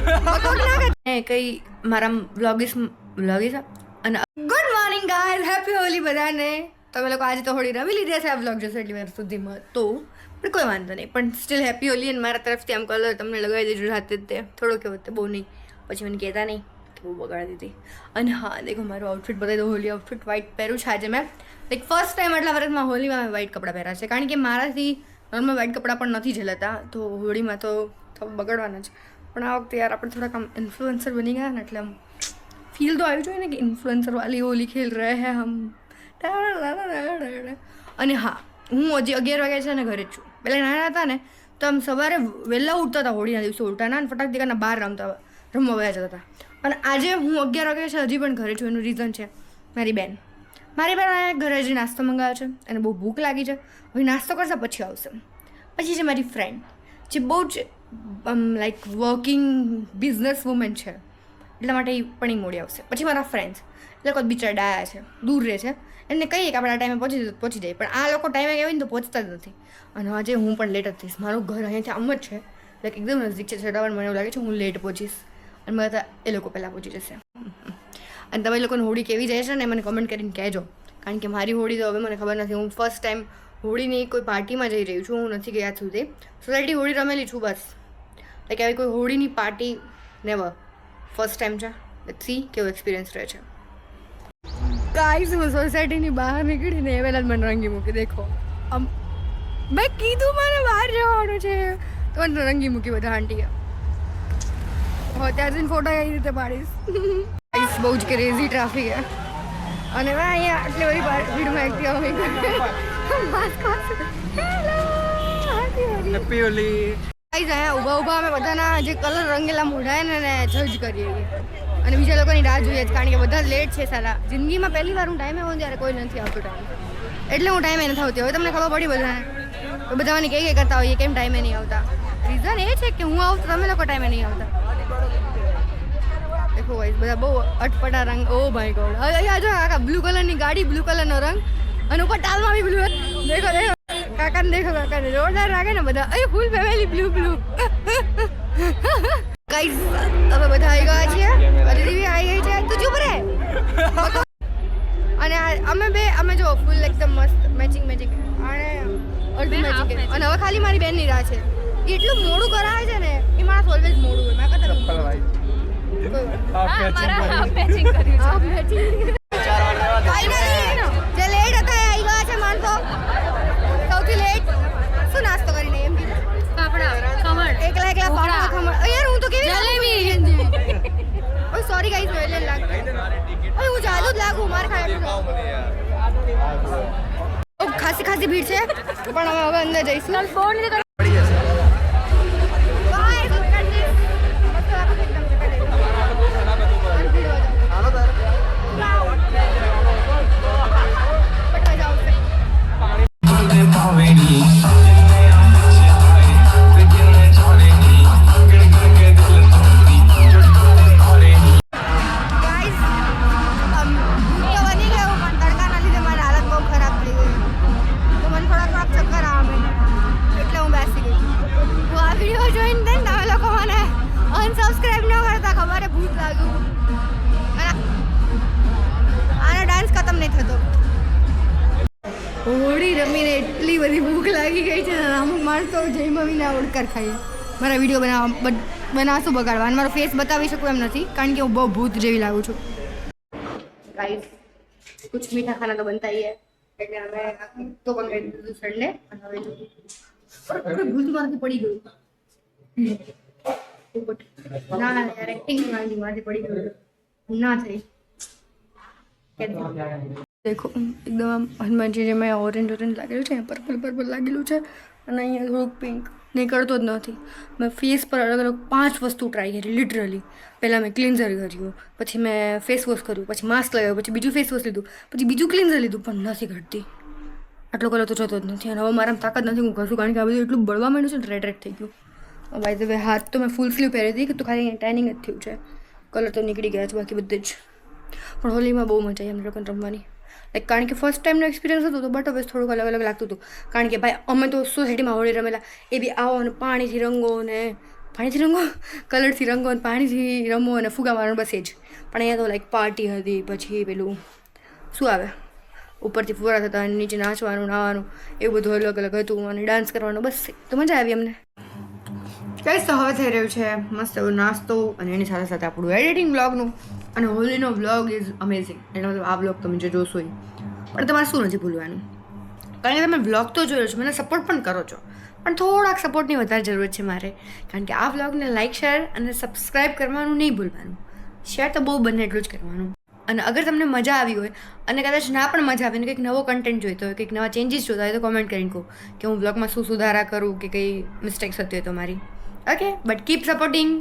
કંઈ મારા વ્લોગીસ અને good morning guys, happy Holi બધાને. તમે લોકો આજે તો હોળી રમી લીધી છે આ વ્લોગ જોશે એટલી વાર સુધીમાં, તો પણ કોઈ વાંધો નહીં, પણ સ્ટીલ હેપી હોલી. અને મારા તરફથી આમ કલર તમને લગાવી દેજો રાતે જ, તે થોડો કેવો તે બહુ નહીં, પછી મને કહેતા નહીં કે બહુ બગાડી દીધી. અને હા દેખો મારું આઉટફિટ બતાવી દો. હોલી આઉટફિટ વ્હાઇટ પહેરું છે આજે મેં. લાઈક ફર્સ્ટ ટાઈમ આટલા વર્ષમાં હોલીમાં મેં વ્હાઇટ કપડાં પહેર્યા છે, કારણ કે મારાથી નોર્મલ વ્હાઇટ કપડાં પણ નથી ઝેલાતા, તો હોળીમાં તો બગડવાના જ. પણ આ વખતે યાર આપણે થોડાક આમ ઇન્ફ્લુએન્સર બની ગયા ને, એટલે આમ ફીલ તો આવી જોઈએ ને કે ઇન્ફ્લુએન્સર વાલી હોલી ખેલ રહે હે હમ. અને હા, હું હજી 11 વાગ્યા છે ને ઘરે જ છું. પહેલાં નાના હતા ને તો આમ સવારે વહેલા ઉઠતા હતા, હોળીના દિવસે ઉઠતા ના, ફટાક દીકાના બહાર રમવા વયા જતા હતા. અને આજે હું 11 વાગ્યા છે હજી પણ ઘરે છું. એનું રીઝન છે મારી બેન ઘરે હજી નાસ્તો મંગાવ્યો છે, એને બહુ ભૂખ લાગી છે. હવે નાસ્તો કરશે પછી આવશે. પછી છે મારી ફ્રેન્ડ જે બહુ જ લાઈક વર્કિંગ બિઝનેસ વુમેન છે, એટલા માટે એ પણ મોડી આવશે. પછી મારા ફ્રેન્ડ્સ એ લોકો બિચારા ડાયા છે, દૂર રહે છે, એમને કહીએ કે આપણે આ ટાઈમે પહોંચી જાય, પણ આ લોકો ટાઈમે કહેવાય ને તો પહોંચતા જ નથી. અને આજે હું પણ લેટ જ થઈશ. મારું ઘર અહીંયાથી આમ જ છે, લાઈક એકદમ નજીક છે, છતાં પણ મને એવું લાગે છે હું લેટ પહોંચીશ અને મારા એ લોકો પહેલાં પહોંચી જશે. અને તમે લોકોને હોળી કેવી જાય છે ને મને કમેન્ટ કરીને કહેજો, કારણ કે મારી હોળી તો હવે મને ખબર નથી. હું ફર્સ્ટ ટાઈમ હોળીની કોઈ પાર્ટીમાં જઈ રહી છું. હું નથી ગયા સુધી સોસાયટી હોળી રમેલી છું બસ. લાઈક આવી કોઈ હોળીની પાર્ટી નેવર, ફર્સ્ટ ટાઈમ છે. લેટ્સ સી કેવો એક્સપિરિયન્સ રહે છે. ગાઈસ હું સોસાયટીની બહાર નીકળીને એ પહેલાં મને રંગી મૂકી. દેખો આમ મેં કીધું મને બહાર જવાનું છે તો મને રંગી મૂકી બધા આંટીએ. હવે ત્યાં જઈને ફોટો કઈ રીતે પાડીશ. ગાઈસ બહુ જ ક્રેઝી ટ્રાફિક છે અને મેં અહીંયા આટલી બધી ભીડમાં એકટી આવી હેપી હોલી. અહીંયા ઊભા અમે બધાના જે કલર રંગેલા મોઢાય ને જજ કરીએ અને બીજા લોકોની રાહ જોઈએ, કારણ કે બધા લેટ છે સારા. જિંદગીમાં પહેલી વાર હું ટાઈમે હોઉં ત્યારે કોઈ નથી આવતું ટાઈમ, એટલે હું ટાઈમે નથી આવતી. હવે તમને ખબર પડી બધાને, બધા મને કઈ કરતા હોઈએ કેમ ટાઈમે નહીં આવતા. રીઝન એ છે કે હું આવું તો તમે લોકો ટાઈમે નહીં આવતા. દેખો ભાઈ બધા બહુ અટપટા રંગ. ઓ ભાઈ ગોડ, અહીંયા જો કાકા બ્લુ કલરની ગાડી, બ્લુ કલરનો રંગ અને ઉપર ટાલમાં બી બ્લુ. દેખો દેખો કાકાને, દેખો કાકાને જોરદાર લાગે ને બધા. અહીં ફૂલ ફેમિલી બ્લુ ગાઈસ હવે બધા આવી ગયા છીએ. દીદી આવી ગઈ છે, તું ચૂપ રહે. અને અમે જો ફૂલ એકદમ મસ્ત મેચિંગ અને અડધું મેચિંગ. અને હવે ખાલી મારી બેનની રાહ છે. એટલું મોડું કરાવે છે ને, એ માણસ ઓલવેઝ મોડું હોય. મેં કહેતા જે લેટ હતા એ આવી ગયા છે માણસો. સૌથી લેટ શું નાસ્તો કરીને એમ કીધું એકલા ફાફડા ખમણ. યાર હું તો કેવી ઓય સોરી ગાઈસ, વેલે લાગ ઓય હું જાદુ જ લાગુ માર ખાય. ઓ ખાસી ભીડ છે, પણ અમે હવે અંદર જઈશું. ફોન હોળી રમીને એટલી બધી ભૂખ લાગી ગઈ છે. અમુક માણસો જઈમાં વિના ઓળકાર ખાઈએ. મારા વિડીયો બનાવશું બગાડવા અને મારો ફેસ બતાવી શકું એમ નથી, કારણ કે હું બહુ ભૂત જેવી લાગું છું. ગાઈસ કુછ મીઠા ખાના તો બનતા ही है, એટલે અમે તો પકડી દીધું સડને. અને હવે જો ભૂત માંથી પડી ગયું. ના યાર, એક્ટિંગ માંથી પડી ગયું ના થઈ. દેખો એકદમ આમ હનુમાનજી જેમાં ઓરેન્જ લાગેલું છે, પર્પલ લાગેલું છે અને અહીંયા થોડુંક પિંક નીકળતો જ નથી. મેં ફેસ પર અલગ અલગ 5 વસ્તુ ટ્રાય કરી લિટરલી. પહેલાં મેં ક્લિન્ઝર કર્યું, પછી મેં ફેસ વોશ કર્યું, પછી માસ્ક લગાવ્યું, પછી બીજું ફેસ વોશ લીધું, પછી બીજું ક્લિન્ઝર લીધું, પણ નથી ઘટતી. આટલો કલર તો જતો જ નથી. અને હવે મારામાં તાકાત નથી હું કરશું, કારણ કે આ બધું એટલું બળવા માંડ્યું છે ને, રેડ થઈ ગયું. બાય ધ વે હાથ તો મેં ફૂલ સ્લીવ પહેરી હતી, તો ખાલી ટેનિંગ જ થયું છે, કલર તો નીકળી ગયા છે બાકી બધે જ. પણ હોલીમાં બહુ મજા આવી અમને લોકોને રમવાની. લાઈક કારણ કે ફર્સ્ટ ટાઈમનો એક્સપિરિયન્સ હતો તો બટ હવે થોડુંક અલગ લાગતું હતું, કારણ કે ભાઈ અમે તો સોસાયટીમાં હોળી રમેલા, એ બી આવો અને પાણીથી રંગો ને પાણીથી રંગો, કલરથી રંગો અને પાણીથી રમો અને ફુગા મારવાનું, બસ એ જ. પણ અહીંયા તો લાઈક પાર્ટી હતી, પછી પેલું શું આવે ઉપરથી ફુવારા થતા અને નીચે નાચવાનું નાવાનું એવું બધું અલગ અલગ હતું અને ડાન્સ કરવાનો, બસ તો મજા આવી અમને. કંઈ તો હવે થઈ રહ્યું છે મસ્ત એવું નાસ્તો અને એની સાથે સાથે આપણું એડિટિંગ બ્લોગનું. અને હોલીનો બ્લોગ ઇઝ અમેઝિંગ. એનો મતલબ આ બ્લોગ તમે જે જોશો એ પણ તમારે શું નથી ભૂલવાનું, કારણ કે તમે બ્લોગ તો જોયો છો, મને સપોર્ટ પણ કરો છો, પણ થોડાક સપોર્ટની વધારે જરૂરત છે મારે, કારણ કે આ બ્લોગને લાઇક શેર અને સબસ્ક્રાઈબ કરવાનું નહીં ભૂલવાનું. શેર તો બહુ બને એટલું જ કરવાનું. અને અગર તમને મજા આવી હોય અને કદાચ ના પણ મજા આવે ને કંઈક નવો કન્ટેન્ટ જોઈતો હોય, કંઈક નવા ચેન્જીસ જોતા હોય તો કોમેન્ટ કરીને કહો કે હું બ્લોગમાં શું સુધારા કરું કે કંઈ મિસ્ટેક્સ થતી હોય તો મારી. Okay, but keep supporting.